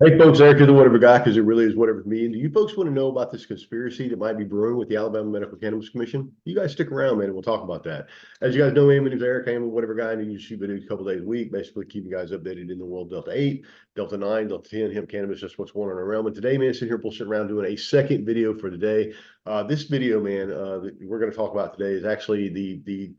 Hey folks, Eric is the whatever guy because it really is whatever me. And do you folks want to know about this conspiracy that might be brewing with the Alabama Medical Cannabis Commission? You guys stick around, man, and we'll talk about that. As you guys know, my name is Eric. I am a whatever guy, and I usually shoot videos a couple days a week, basically keeping you guys updated in the world Delta 8, Delta 9, Delta 10, hemp cannabis, just what's going on around. But today, man, sitting here, we'll sit around doing a second video for today. This video, man, that we're going to talk about today is actually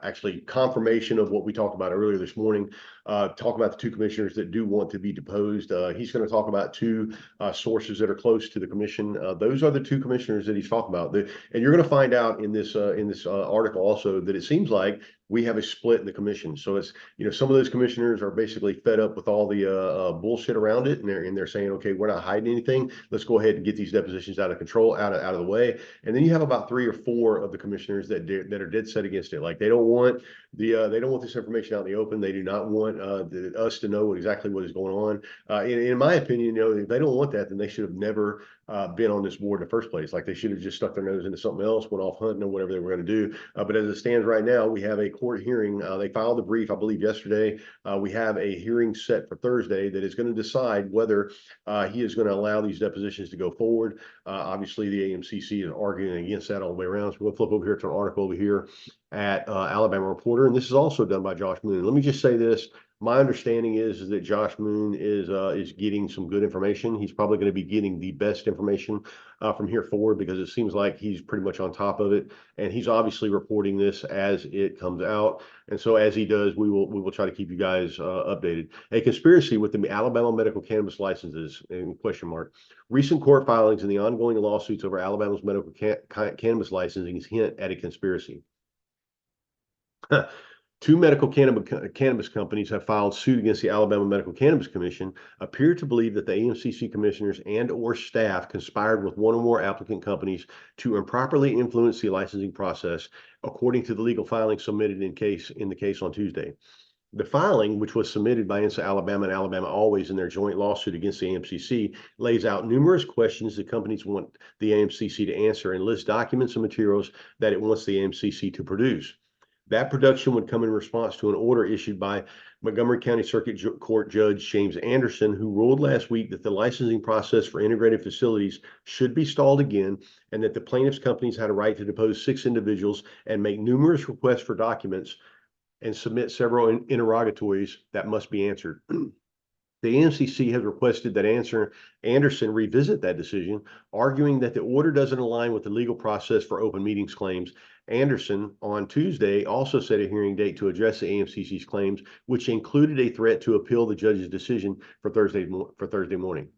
actually confirmation of what we talked about earlier this morning. Talk about the two commissioners that do want to be deposed. He's going to talk about two sources that are close to the commission. Those are the two commissioners that he's talking about. And you're going to find out in this article also that it seems like we have a split in the commission. So it's, some of those commissioners are basically fed up with all the bullshit around it, and they're saying, okay, we're not hiding anything. Let's go ahead and get these depositions out of control, out of the way. And then you have about 3 or 4 of the commissioners that are dead set against it. Like they don't want this information out in the open. They do not want us to know exactly what is going on. In my opinion, if they don't want that, then they should have never been on this board in the first place. Like they should have just stuck their nose into something else, went off hunting or whatever they were going to do. But as it stands right now, we have a court hearing. They filed the brief, I believe, yesterday. We have a hearing set for Thursday that is going to decide whether he is going to allow these depositions to go forward. Obviously, the AMCC is arguing against that all the way around. So we'll flip over here to an article over here at Alabama Reporter, and this is also done by Josh Moon. Let me just say this. My understanding is that Josh Moon is getting some good information. He's probably going to be getting the best information from here forward because it seems like he's pretty much on top of it, and he's obviously reporting this as it comes out. And so as he does, we will try to keep you guys updated. A conspiracy with the Alabama medical cannabis licenses in question mark. Recent court filings and the ongoing lawsuits over Alabama's medical cannabis licensing hint at a conspiracy. Two medical cannabis companies have filed suit against the Alabama Medical Cannabis Commission, appear to believe that the AMCC commissioners and/or staff conspired with one or more applicant companies to improperly influence the licensing process, according to the legal filing submitted in the case on Tuesday. The filing, which was submitted by INSA Alabama and Alabama Always in their joint lawsuit against the AMCC, lays out numerous questions the companies want the AMCC to answer and lists documents and materials that it wants the AMCC to produce. That production would come in response to an order issued by Montgomery County Circuit Court Judge James Anderson, who ruled last week that the licensing process for integrated facilities should be stalled again, and that the plaintiffs' companies had a right to depose 6 individuals and make numerous requests for documents and submit several interrogatories that must be answered. The AMCC has requested that Anderson revisit that decision, arguing that the order doesn't align with the legal process for open meetings claims. Anderson on Tuesday also set a hearing date to address the AMCC's claims, which included a threat to appeal the judge's decision for Thursday morning.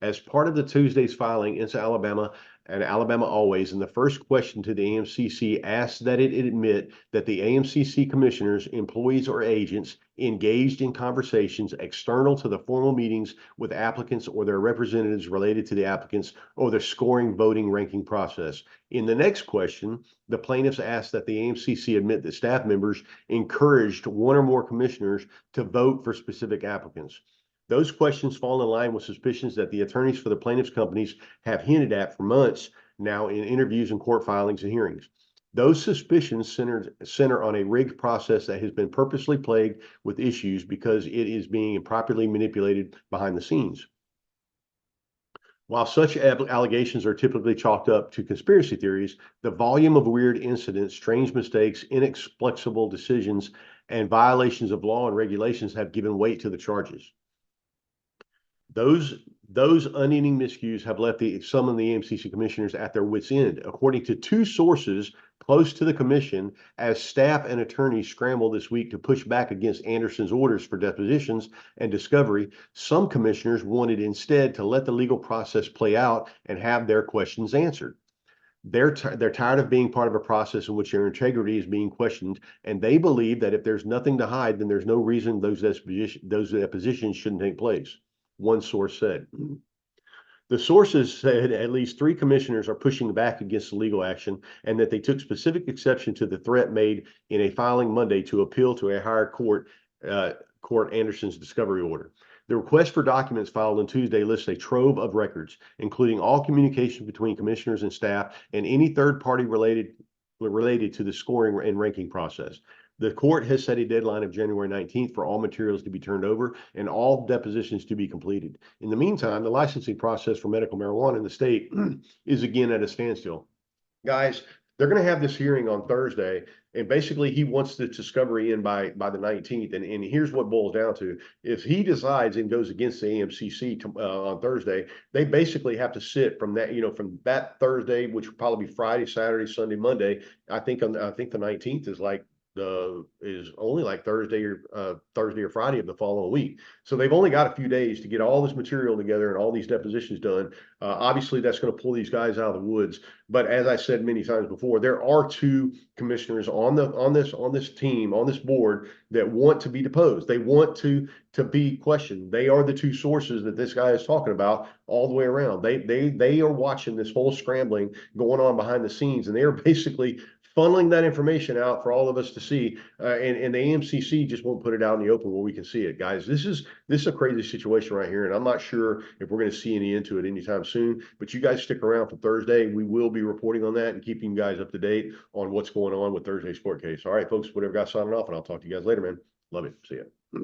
As part of the Tuesday's filing, INSA Alabama and Alabama Always, in the first question to the AMCC, asked that it admit that the AMCC commissioners, employees, or agents engaged in conversations external to the formal meetings with applicants or their representatives related to the applicants or the scoring voting ranking process. In the next question, the plaintiffs asked that the AMCC admit that staff members encouraged one or more commissioners to vote for specific applicants. Those questions fall in line with suspicions that the attorneys for the plaintiffs' companies have hinted at for months now in interviews and court filings and hearings. Those suspicions center on a rigged process that has been purposely plagued with issues because it is being improperly manipulated behind the scenes. While such allegations are typically chalked up to conspiracy theories, the volume of weird incidents, strange mistakes, inexplicable decisions, and violations of law and regulations have given weight to the charges. Those unending miscues have left some of the AMCC commissioners at their wits' end. According to 2 sources close to the commission, as staff and attorneys scramble this week to push back against Anderson's orders for depositions and discovery, some commissioners wanted instead to let the legal process play out and have their questions answered. They're tired of being part of a process in which their integrity is being questioned, and they believe that if there's nothing to hide, then there's no reason those depositions shouldn't take place. One source said. The sources said at least 3 commissioners are pushing back against the legal action and that they took specific exception to the threat made in a filing Monday to appeal to a higher court Anderson's discovery order. The request for documents filed on Tuesday lists a trove of records, including all communication between commissioners and staff and any third party related to the scoring and ranking process. The court has set a deadline of January 19th for all materials to be turned over and all depositions to be completed. In the meantime, the licensing process for medical marijuana in the state is again at a standstill. Guys, they're going to have this hearing on Thursday, and basically he wants the discovery in by the 19th. And here's what boils down to: if he decides and goes against the AMCC on Thursday, they basically have to sit from that, from that Thursday, which would probably be Friday, Saturday, Sunday, Monday. I think the 19th is like is only like Thursday or Friday of the following week. So they've only got a few days to get all this material together and all these depositions done. Obviously, that's going to pull these guys out of the woods. But as I said many times before, there are two commissioners on this team, on this board, that want to be deposed. They want to be questioned. They are the two sources that this guy is talking about all the way around. They are watching this whole scrambling going on behind the scenes, and they are basically funneling that information out for all of us to see, and the AMCC just won't put it out in the open where we can see it. Guys, this is a crazy situation right here, and I'm not sure if we're going to see any into it anytime soon, but you guys stick around for Thursday. We will be reporting on that and keeping you guys up to date on what's going on with Thursday's court case. All right, folks, Whatever Guy signing off, and I'll talk to you guys later, man. Love it. See ya.